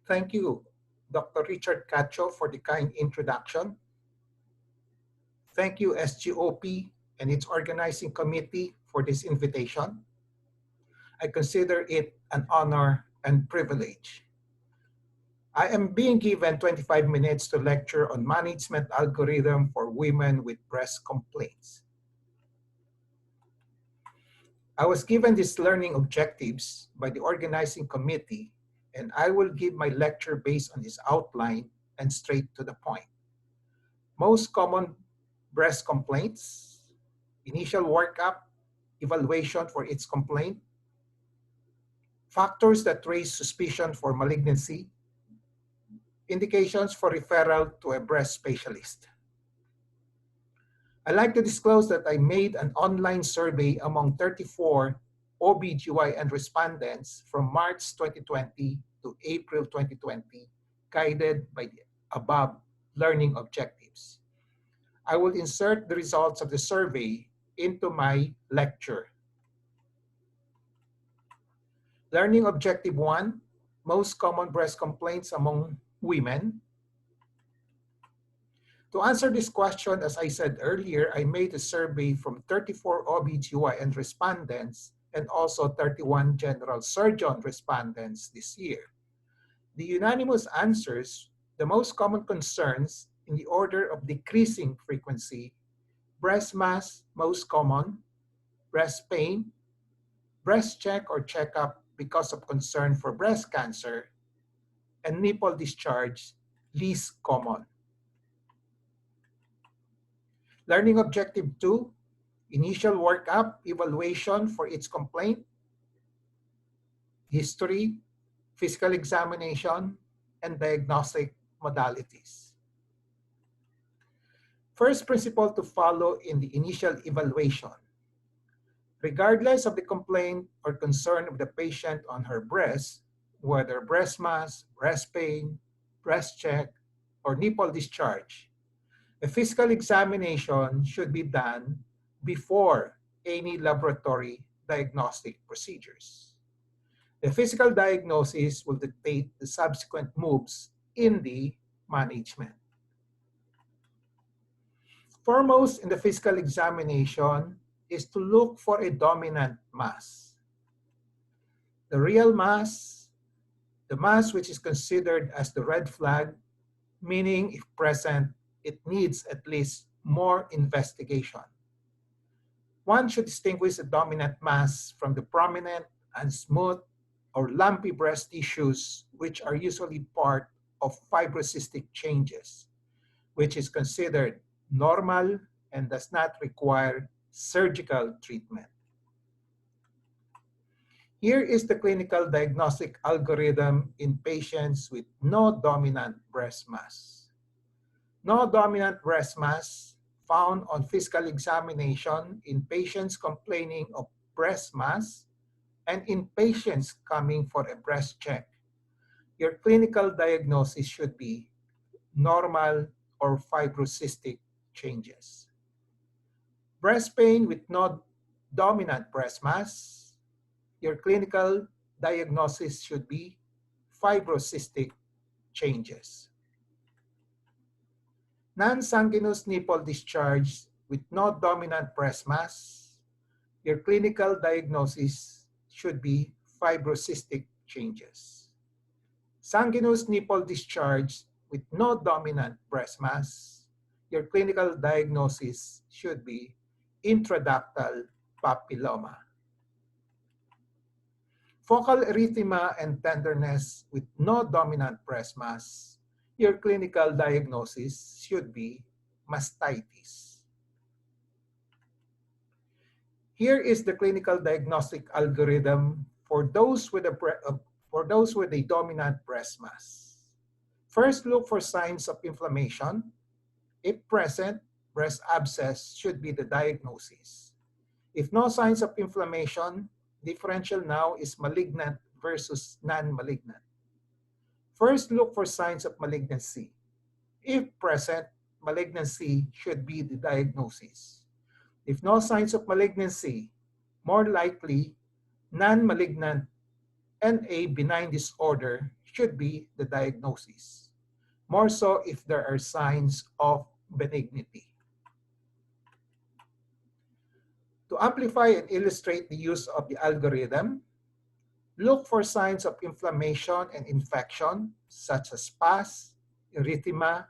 Thank you, Dr. Richard Cacho, for the kind introduction. Thank you, SGOP and its organizing committee for this invitation. I consider it an honor and privilege. I am being given 25 minutes to lecture on management algorithm for women with breast complaints. I was given these learning objectives by the organizing committee, and I will give my lecture based on this outline and straight to the point. Most common breast complaints, initial workup, evaluation for its complaint, factors that raise suspicion for malignancy, indications for referral to a breast specialist. I'd like to disclose that I made an online survey among 34 OB/GYN respondents from March 2020 to April 2020, guided by the above learning objectives. I will insert the results of the survey into my lecture. Learning objective 1, most common breast complaints among women. To answer this question, as I said earlier, I made a survey from 34 OB/GYN respondents and also 31 general surgeon respondents this year. The unanimous answers, the most common concerns in the order of decreasing frequency: breast mass, most common; breast pain; breast check or checkup because of concern for breast cancer; and nipple discharge, least common. Learning objective 2, initial workup, evaluation for its complaint, history, physical examination, and diagnostic modalities. First principle to follow in the initial evaluation: regardless of the complaint or concern of the patient on her breast, whether breast mass, breast pain, breast check, or nipple discharge, a physical examination should be done before any laboratory diagnostic procedures. The physical diagnosis will dictate the subsequent moves in the management. Foremost in the physical examination is to look for a dominant mass. The real mass, the mass which is considered as the red flag, meaning if present, it needs at least more investigation. One should distinguish a dominant mass from the prominent and smooth or lumpy breast tissues, which are usually part of fibrocystic changes, which is considered normal and does not require surgical treatment. Here is the clinical diagnostic algorithm in patients with no dominant breast mass. No dominant breast mass found on physical examination in patients complaining of breast mass and in patients coming for a breast check. Your clinical diagnosis should be normal or fibrocystic changes. Breast pain with no dominant breast mass, your clinical diagnosis should be fibrocystic changes. Non-sanguineous nipple discharge with no dominant breast mass, your clinical diagnosis should be fibrocystic changes. Sanguineous nipple discharge with no dominant breast mass, your clinical diagnosis should be intraductal papilloma. Focal erythema and tenderness with no dominant breast mass, your clinical diagnosis should be mastitis. Here is the clinical diagnostic algorithm for those with a dominant breast mass. First, look for signs of inflammation. If present, breast abscess should be the diagnosis. If no signs of inflammation, differential now is malignant versus non-malignant. First, look for signs of malignancy. If present, malignancy should be the diagnosis. If no signs of malignancy, more likely non-malignant and a benign disorder should be the diagnosis, more so if there are signs of benignity. To amplify and illustrate the use of the algorithm, look for signs of inflammation and infection, such as pus, erythema,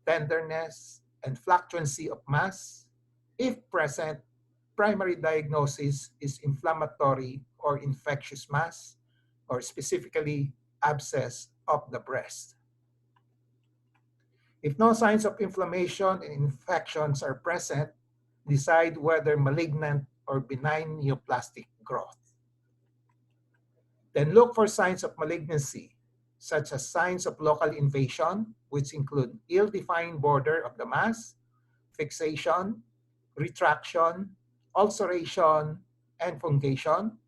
tenderness, and fluctuancy of mass. If present, primary diagnosis is inflammatory or infectious mass, or specifically abscess of the breast. If no signs of inflammation and infections are present, decide whether malignant or benign neoplastic growth. Then look for signs of malignancy, such as signs of local invasion, which include ill-defined border of the mass, fixation, retraction, ulceration, and fungation,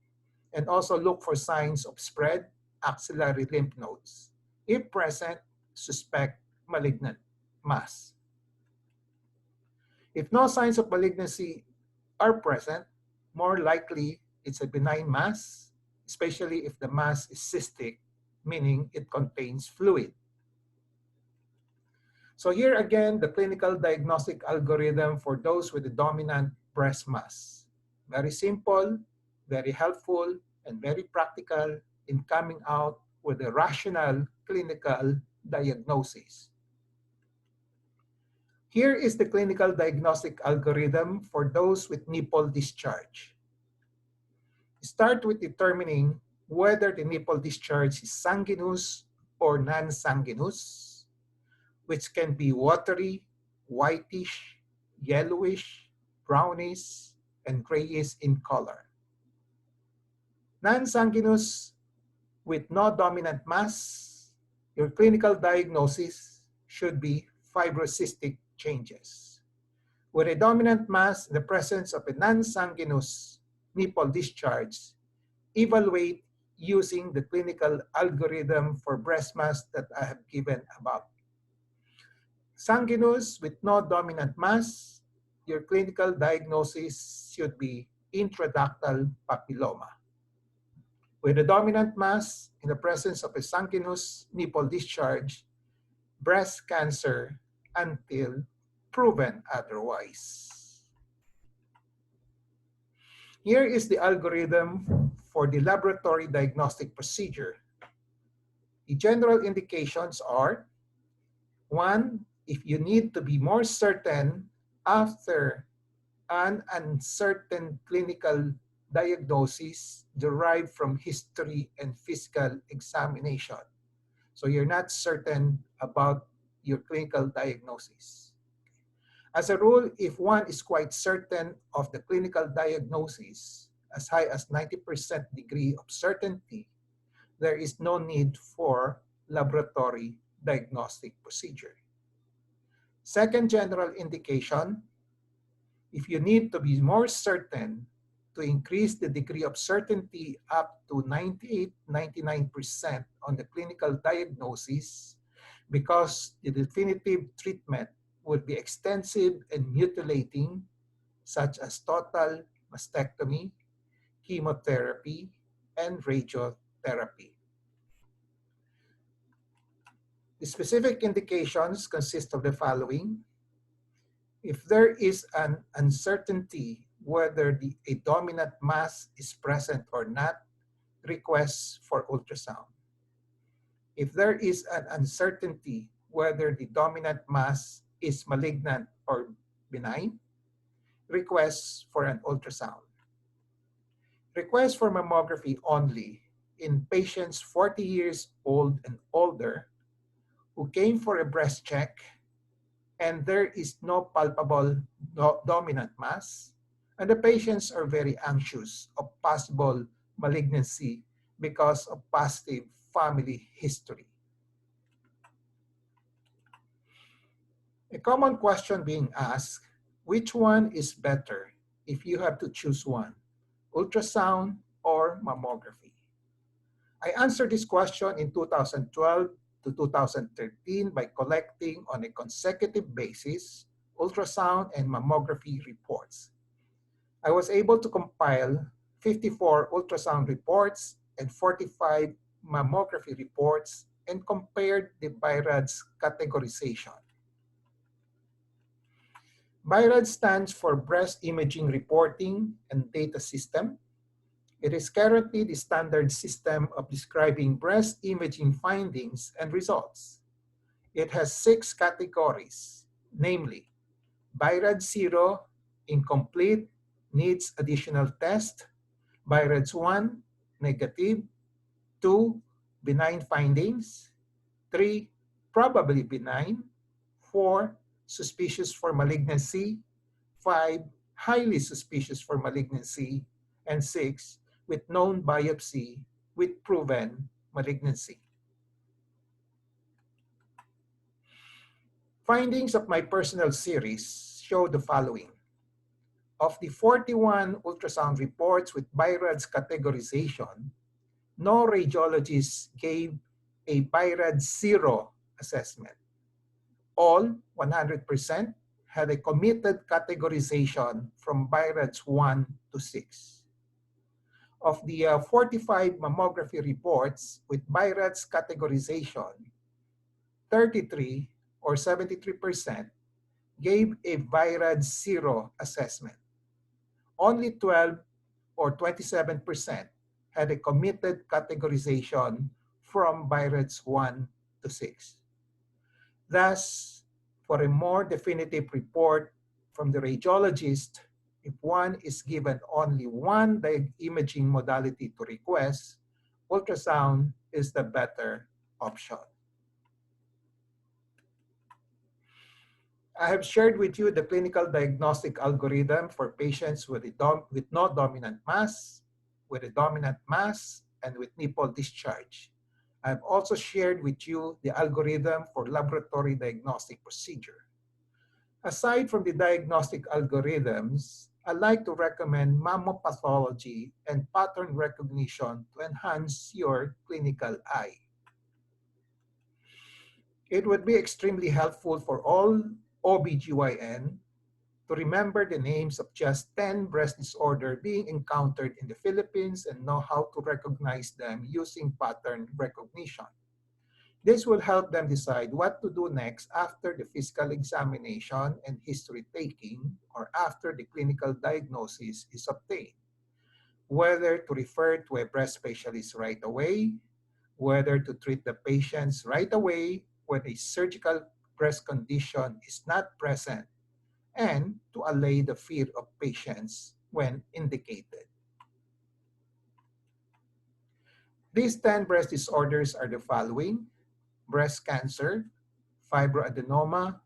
and also look for signs of spread, axillary lymph nodes. If present, suspect malignant mass. If no signs of malignancy are present, more likely it's a benign mass, especially if the mass is cystic, meaning it contains fluid. So here again, the clinical diagnostic algorithm for those with a dominant breast mass. Very simple, very helpful, and very practical in coming out with a rational clinical diagnosis. Here is the clinical diagnostic algorithm for those with nipple discharge. Start with determining whether the nipple discharge is sanguineous or non-sanguineous, which can be watery, whitish, yellowish, brownish, and grayish in color. Non-sanguineous with no dominant mass, your clinical diagnosis should be fibrocystic changes. With a dominant mass in the presence of a non-sanguineous nipple discharge, evaluate using the clinical algorithm for breast mass that I have given above. Sanguineous with no dominant mass, your clinical diagnosis should be intraductal papilloma. With a dominant mass in the presence of a sanguineous nipple discharge, breast cancer until proven otherwise. Here is the algorithm for the laboratory diagnostic procedure. The general indications are: 1, if you need to be more certain after an uncertain clinical diagnosis derived from history and physical examination. So you're not certain about your clinical diagnosis. As a rule, if one is quite certain of the clinical diagnosis, as high as 90% degree of certainty, there is no need for laboratory diagnostic procedure. Second general indication, if you need to be more certain to increase the degree of certainty up to 98-99% on the clinical diagnosis, because the definitive treatment would be extensive and mutilating, such as total mastectomy, chemotherapy, and radiotherapy. The specific indications consist of the following. If there is an uncertainty whether a dominant mass is present or not, request for ultrasound. If there is an uncertainty whether the dominant mass is malignant or benign, request for an ultrasound. Request for mammography only in patients 40 years old and older who came for a breast check and there is no palpable dominant mass, and the patients are very anxious of possible malignancy because of positive family history. A common question being asked, which one is better if you have to choose one, ultrasound or mammography? I answered this question in 2012 to 2013 by collecting on a consecutive basis ultrasound and mammography reports. I was able to compile 54 ultrasound reports and 45 mammography reports and compared the BI-RADS categorization. BI-RADS stands for Breast Imaging Reporting and Data System. It is currently the standard system of describing breast imaging findings and results. It has 6 categories, namely BI-RADS 0, incomplete, needs additional test; BI-RADS 1, negative; 2, benign findings; 3, probably benign; 4, suspicious for malignancy; 5, highly suspicious for malignancy; and 6, with known biopsy with proven malignancy. Findings of my personal series show the following. Of the 41 ultrasound reports with BI-RADS categorization, no radiologist gave a BI-RADS 0 assessment. All, 100%, had a committed categorization from BI-RADS 1 to 6. Of the 45 mammography reports with BI-RADS categorization, 33 or 73% gave a BI-RADS 0 assessment. Only 12 or 27% had a committed categorization from BI-RADS 1 to 6. Thus, for a more definitive report from the radiologist, if one is given only one imaging modality to request, ultrasound is the better option. I have shared with you the clinical diagnostic algorithm for patients with no dominant mass, with a dominant mass, and with nipple discharge. I have also shared with you the algorithm for laboratory diagnostic procedure. Aside from the diagnostic algorithms, I'd like to recommend mammopathology and pattern recognition to enhance your clinical eye. It would be extremely helpful for all OBGYN to remember the names of just 10 breast disorders being encountered in the Philippines and know how to recognize them using pattern recognition. This will help them decide what to do next after the physical examination and history taking, or after the clinical diagnosis is obtained. Whether to refer to a breast specialist right away, whether to treat the patients right away when a surgical breast condition is not present, and to allay the fear of patients when indicated. These 10 breast disorders are the following: breast cancer, fibroadenoma,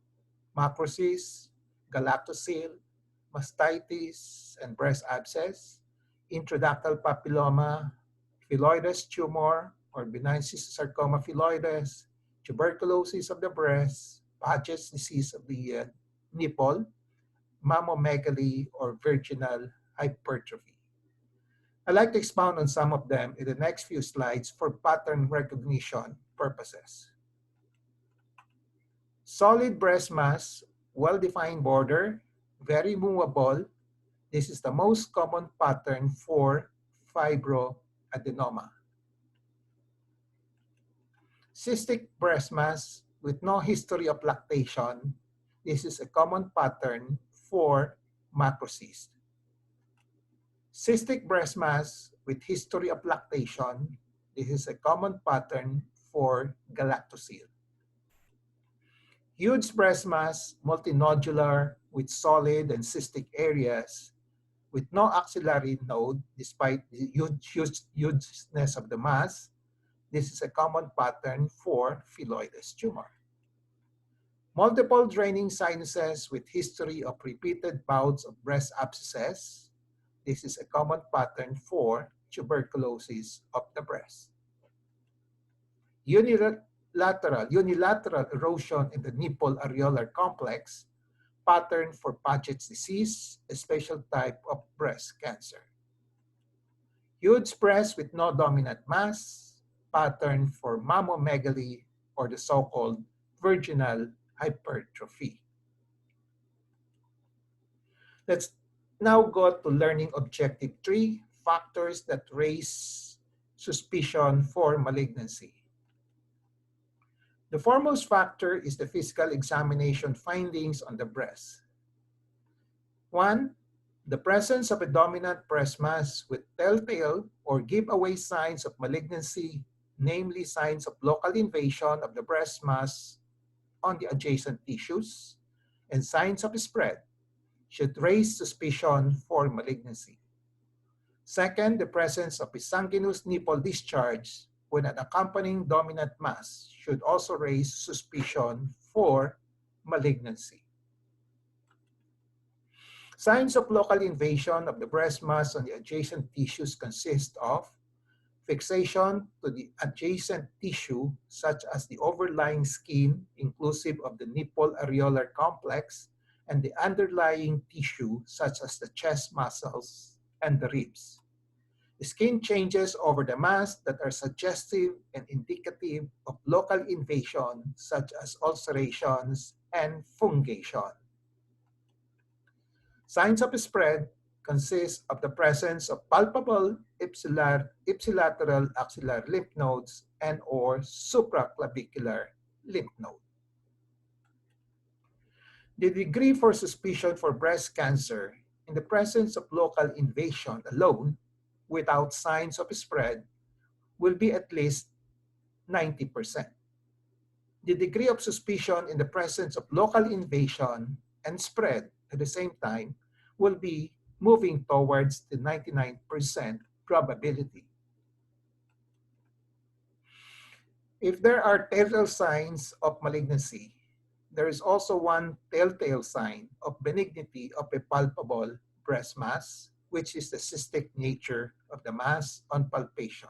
macrocyst, galactosile, mastitis and breast abscess, intraductal papilloma, phylloides tumor or benign cystosarcoma phylloides, tuberculosis of the breast, Paget's disease of the nipple, mammomegaly or virginal hypertrophy. I'd like to expound on some of them in the next few slides for pattern recognition purposes. Solid breast mass, well-defined border, very movable. This is the most common pattern for fibroadenoma. Cystic breast mass with no history of lactation. This is a common pattern for macrocyst. Cystic breast mass with history of lactation. This is a common pattern for galactosile. Huge breast mass, multinodular, with solid and cystic areas, with no axillary node despite the hugeness of the mass. This is a common pattern for phylloides tumor. Multiple draining sinuses with history of repeated bouts of breast abscesses. This is a common pattern for tuberculosis of the breast. Unilateral erosion in the nipple areolar complex, pattern for Paget's disease, a special type of breast cancer. Huge breast with no dominant mass, pattern for mammomegaly or the so-called virginal hypertrophy. Let's now go to learning objective 3, factors that raise suspicion for malignancy. The foremost factor is the physical examination findings on the breast. 1. The presence of a dominant breast mass with telltale or giveaway signs of malignancy, namely signs of local invasion of the breast mass on the adjacent tissues, and signs of spread, should raise suspicion for malignancy. Second, the presence of a sanguineous nipple discharge with an accompanying dominant mass should also raise suspicion for malignancy. Signs of local invasion of the breast mass on the adjacent tissues consist of fixation to the adjacent tissue, such as the overlying skin, inclusive of the nipple areolar complex, and the underlying tissue, such as the chest muscles and the ribs. The skin changes over the mass that are suggestive and indicative of local invasion, such as ulcerations and fungation. Signs of spread consist of the presence of palpable ipsilateral axillary lymph nodes and or supraclavicular lymph node. The degree for suspicion for breast cancer in the presence of local invasion alone without signs of spread will be at least 90%. The degree of suspicion in the presence of local invasion and spread at the same time will be moving towards the 99% probability. If there are telltale signs of malignancy, there is also one telltale sign of benignity of a palpable breast mass, which is the cystic nature of the mass on palpation.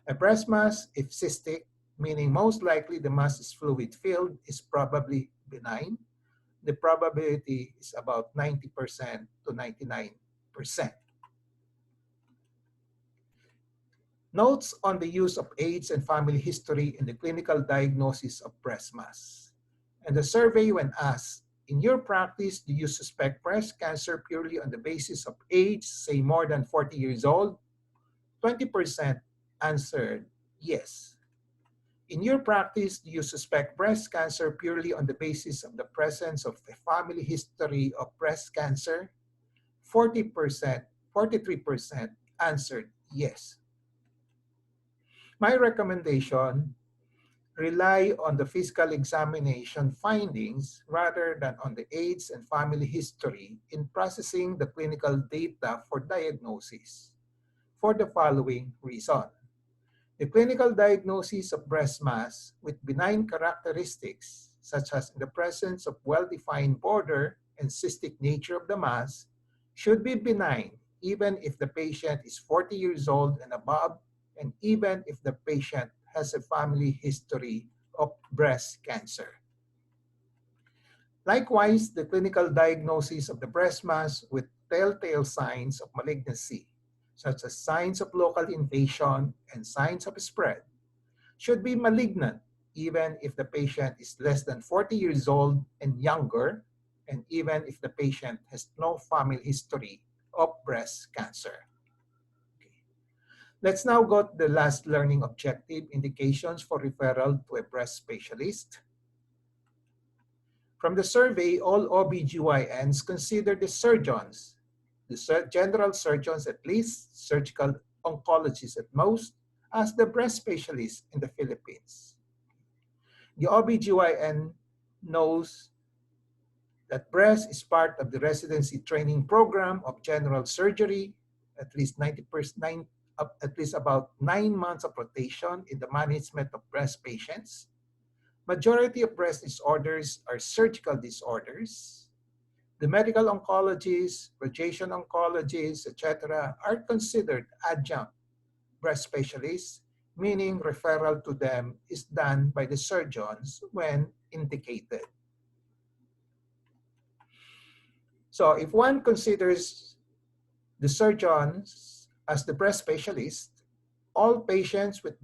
A breast mass, if cystic, meaning most likely the mass is fluid-filled, is probably benign. The probability is about 90% to 99%. Notes on the use of age and family history in the clinical diagnosis of breast mass. And the survey, when asked, in your practice, do you suspect breast cancer purely on the basis of age, say more than 40 years old? 20% answered yes. In your practice, do you suspect breast cancer purely on the basis of the presence of a family history of breast cancer? 43% answered yes. My recommendation, rely on the physical examination findings rather than on the age and family history in processing the clinical data for diagnosis for the following reason. The clinical diagnosis of breast mass with benign characteristics, such as in the presence of well-defined border and cystic nature of the mass, should be benign even if the patient is 40 years old and above, and even if the patient has a family history of breast cancer. Likewise, the clinical diagnosis of the breast mass with telltale signs of malignancy, such as signs of local invasion and signs of spread, should be malignant even if the patient is less than 40 years old and younger, and even if the patient has no family history of breast cancer. Let's now go to the last learning objective, indications for referral to a breast specialist. From the survey, all OBGYNs consider the surgeons, the general surgeons at least, surgical oncologists at most, as the breast specialists in the Philippines. The OBGYN knows that breast is part of the residency training program of general surgery, at least about 9 months of rotation in the management of breast patients. Majority of breast disorders are surgical disorders. The medical oncologists, ROJoson oncologists, etc., are considered adjunct breast specialists, meaning referral to them is done by the surgeons when indicated. So if one considers the surgeons as the breast specialist, all patients with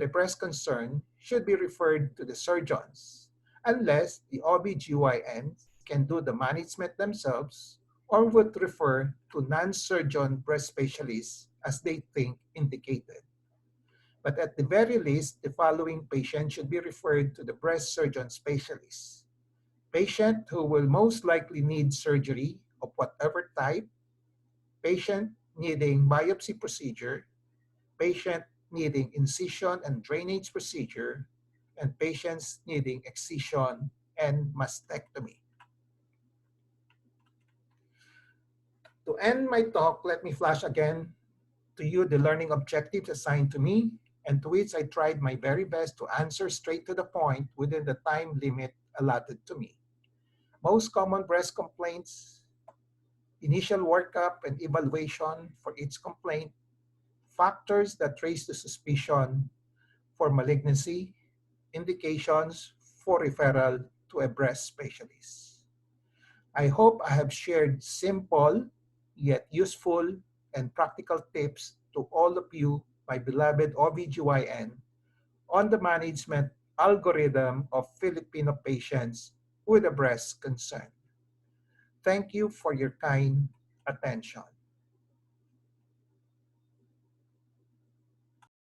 a breast concern should be referred to the surgeons, unless the OBGYNs can do the management themselves or would refer to non-surgeon breast specialists as they think indicated. But at the very least, the following patient should be referred to the breast surgeon specialist. Patient who will most likely need surgery of whatever type, patient needing biopsy procedure, patient needing incision and drainage procedure, and patients needing excision and mastectomy. To end my talk, let me flash again to you the learning objectives assigned to me and to which I tried my very best to answer straight to the point within the time limit allotted to me. Most common breast complaints, initial workup and evaluation for each complaint, factors that raise the suspicion for malignancy, indications for referral to a breast specialist. I hope I have shared simple yet useful and practical tips to all of you, my beloved OBGYN, on the management algorithm of Filipino patients with a breast concern. Thank you for your kind attention.